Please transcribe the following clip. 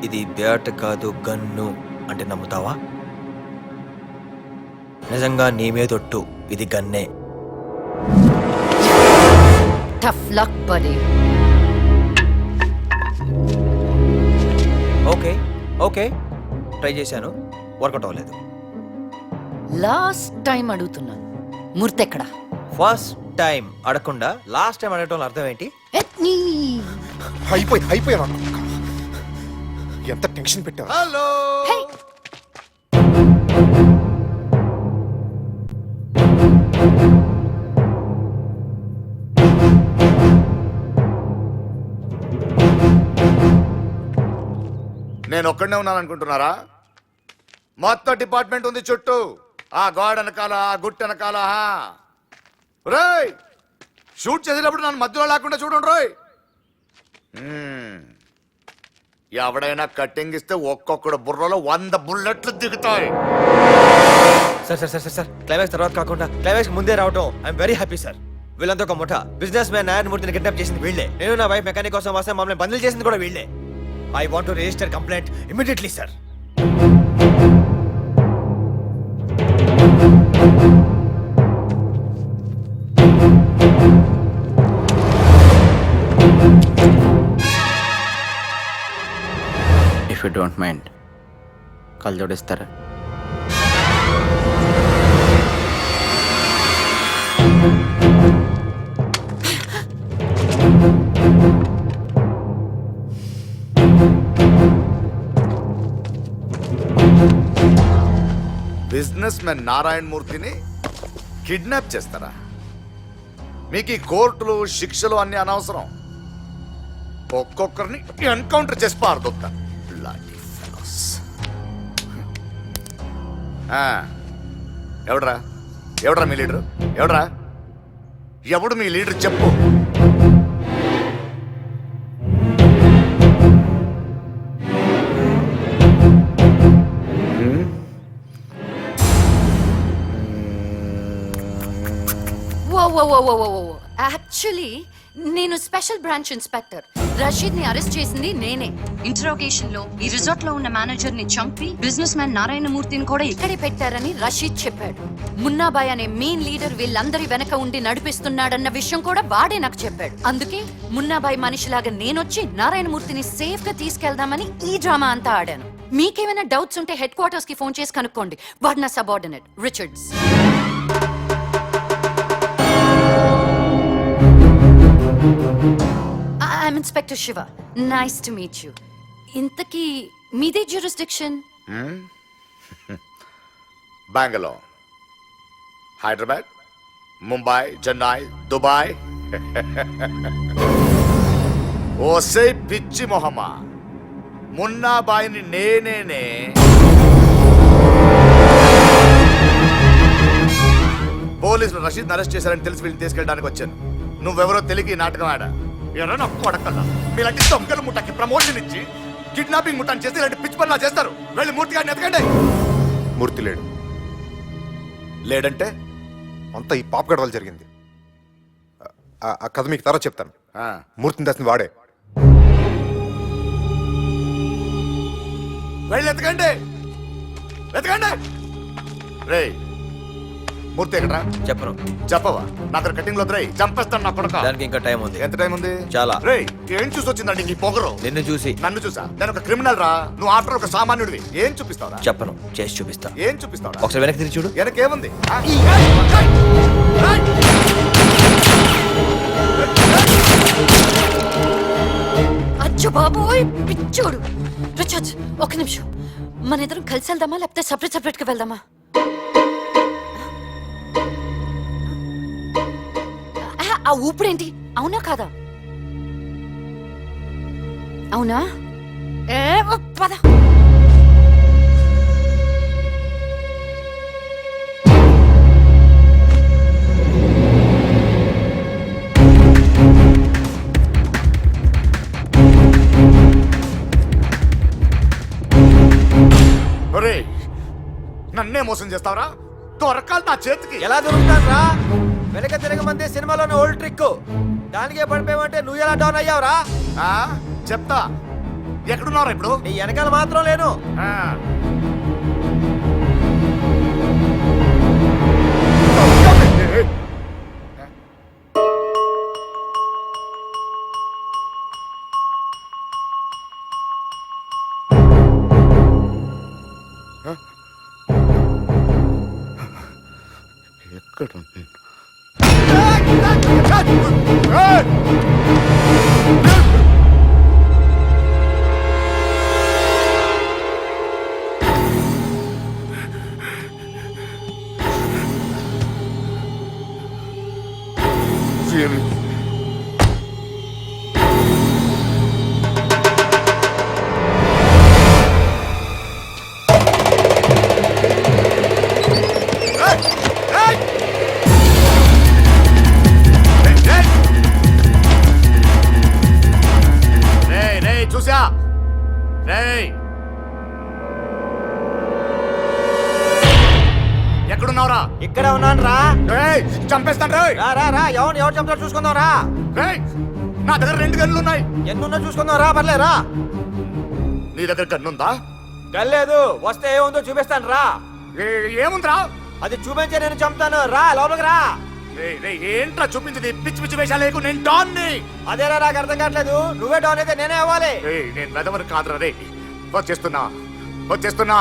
ఇది బ్యాట్ కాదు గన్ను అంటే నమ్ముతావా? నిజంగా నీ మీదొట్టు, ఇది గన్నే. Tough luck buddy. Okay okay try చేశాను, వర్కౌట్ అవ్వలేదు. లాస్ట్ టైం అడుగుతున్నాను, మూర్తి ఎక్కడా? ఫస్ట్ టైం అడగకుండా లాస్ట్ టైం అడగటం అర్థం ఏంటి? అయిపోయా ఎంత టెన్షన్ పెట్టావు. హలో నేను ఒక్కడనే ఉన్నాను అనుకుంటున్నారా? మొత్తం డిపార్ట్మెంట్ ఉంది చుట్టూ. ఆ గాడ్ వెనకాల, ఆ గుట్ట వెనకాల. రోయ్ షూట్ చేసేటప్పుడు నన్ను మధ్యలో లేకుండా చూడండి రోయ్. ఎవడైనా కట్టింగ్ ఇస్తే ఒక్కొక్కడు బుర్రలో 100 బుల్లెట్లు దిగుతాయి. Sir sir sir sir climax తర్వాత కాకుండా క్లైమాక్స్ ముందే రావటం ఐఎమ్ వెరీ హ్యాపీ సార్. వీళ్ళంతా ఒక ముఠ బిజినెస్ మ్యాన్ నారాయణమూర్తిని కిడ్నాప్ చేసింది వీళ్ళే. నేను నా వైఫ్ మెకానిక్ కోసం వస్తే మమ్మల్ని బందీలు చేసింది కూడా వీళ్ళే. I want to register complaint immediately sir. If you don't mind కళ్ళు జోడిస్తారా? బిజినెస్ మ్యాన్ నారాయణమూర్తిని కిడ్నాప్ చేస్తారా? మీకు ఈ కోర్టులు శిక్షలు అన్ని అనవసరం. ఒక్కొక్కరిని ఎన్కౌంటర్ చేసి పారదొత్తా. ఎవడ్రా మీ లీడరు? ఎవడు మీ లీడర్ చెప్పు. యాక్చువల్లీ నేను స్పెషల్ బ్రాంచ్ ఇన్స్పెక్టర్. రషీద్ ని అరెస్ట్ చేసింది నేనే. ఇంటరోగేషన్ లో ఈ రిసార్ట్ లో ఉన్న మేనేజర్ ని చంపి బిజినెస్ మ్యాన్ నారాయణమూర్తిని కూడా ఇక్కడే పెట్టారని రషీద్ చెప్పాడు. మున్నాబాయ్ అనే మెయిన్ లీడర్ వీళ్ళందరి వెనక ఉండి నడిపిస్తున్నాడన్న విషయం కూడా వాడే నాకు చెప్పాడు. అందుకే మున్నాబాయ్ మనిషిలాగా నేనొచ్చి నారాయణమూర్తిని సేఫ్ గా తీసుకెళ్దామని ఈ డ్రామా అంతా ఆడాను. మీకేమైనా డౌట్స్ ఉంటే హెడ్ క్వార్టర్స్ కి ఫోన్ చేసి కనుక్కోండి. వాడు నా subordinate Richards. I'm Inspector Shiva. Nice to meet you. ఇంతకీ మీదే జ్యూరిస్డిక్షన్? బెంగళూరు, హైదరాబాద్, ముంబై, చెన్నై, దుబాయ్. ఓసే పిచ్చి మొహమ్మా, మున్నాబాయిని నేనేనే పోలీసులు రషీద్ అరెస్ట్ చేశారని తెలిసి వీళ్ళని తీసుకెళ్ళడానికి వచ్చాను. నువ్వెవరో తెలియక ఈ నాటకం ఆడా. ఎవరో కొడకల్లా మీలాంటి దొంగల ముఠాకి ప్రమోషన్ ఇచ్చి కిడ్నాపింగ్ ముఠాన్ని చేసి ఇలాంటి పిచ్చి పనులు చేస్తారు. వెళ్ళి మూర్తి గారిని ఎతకండి. మూర్తి లేడంటే అంతా ఈ పాపగడ వల్ల జరిగింది. ఆ కథ మీకు తర్వాత చెప్తాను. మూర్తిని తెస్తుంది వాడే. వెళ్ళి ఎతకండి. రేయ్ మూర్తి ఎక్కడా చెప్పను. చెప్పవా నా దగ్గర కటింగ్ లో వద్దురాయి చంపేస్తాను నా కొడక దానికి ఇంకా టైం ఉంది. ఎంత టైం ఉంది చాలా. రేయ్ ఏం చూసి వచ్చిందండి ఈ పొగరు నిన్ను చూసి నన్ను చూసా నేను ఒక క్రిమినల్ రా నువ్వు ఆఫ్టర్ ఒక సామాన్యుడివి ఏం చూపిస్తావురా చెప్పను, చేసి చూపిస్తా. ఏం చూపిస్తావురా ఒకసారి వెనక్కి తిరిగి చూడు. వెనకేముంది అచ్చు బాబోయ్ పిచ్చోడు. రిచర్డ్ ఒక నిమిషం, మన ఇద్దరం కలిసి వెళ్దామా లేకపోతే సపరేట్ గా వెళ్దామా? ఆ ఊపిడేంటి? అవునా కాదా? అవునా? ఏ పద. ఒరేయ్ నన్నే మోసం చేస్తావరా దొరకాలి నా చేతికి ఎలా దొరుకుతాను రా? వెనక తిరగమంది సినిమాలోని ఓల్డ్ ట్రిక్. దానికే పడిపోయావంటే నువ్వు ఎలా డౌన్ అయ్యావురా? ఆ, చెప్తా ఎక్కడున్నారా ఇప్పుడు నీ వెనకాల మాత్రం లేను. ఆ. ఎక్కడ చూసా రేయ్ ఎక్కడున్నావురా ఇక్కడే ఉన్నాను రా. రేయ్ చంపేస్తాను రేయ్ రా రా రా, ఎవరు చంపుతారు చూసుకుందాం రా. రేయ్ నా దగ్గర 2 గన్నులు ఉన్నాయి ఎన్నున్నా చూసుకుందాం రా, పర్లే రా. నీ దగ్గర గన్నుందా గల్లేదు, వస్తే ఏముందో చూపిస్తాను రా. ఏముందిరా అది చూపించే నేను చంపుతాను రా, లోపలికి రా. రేయ్ రేయ్ ఏంట్రా చూపించింది పిచ్చి పిచ్చి వేషాలు లేకు నేను డాన్ని అదేరా నాకు అర్థం కావట్లేదు. నువ్వే డౌన్ అయితే నేనే అవ్వాలి. నేను వెదవరు కాదురా రే వచ్చేస్తున్నా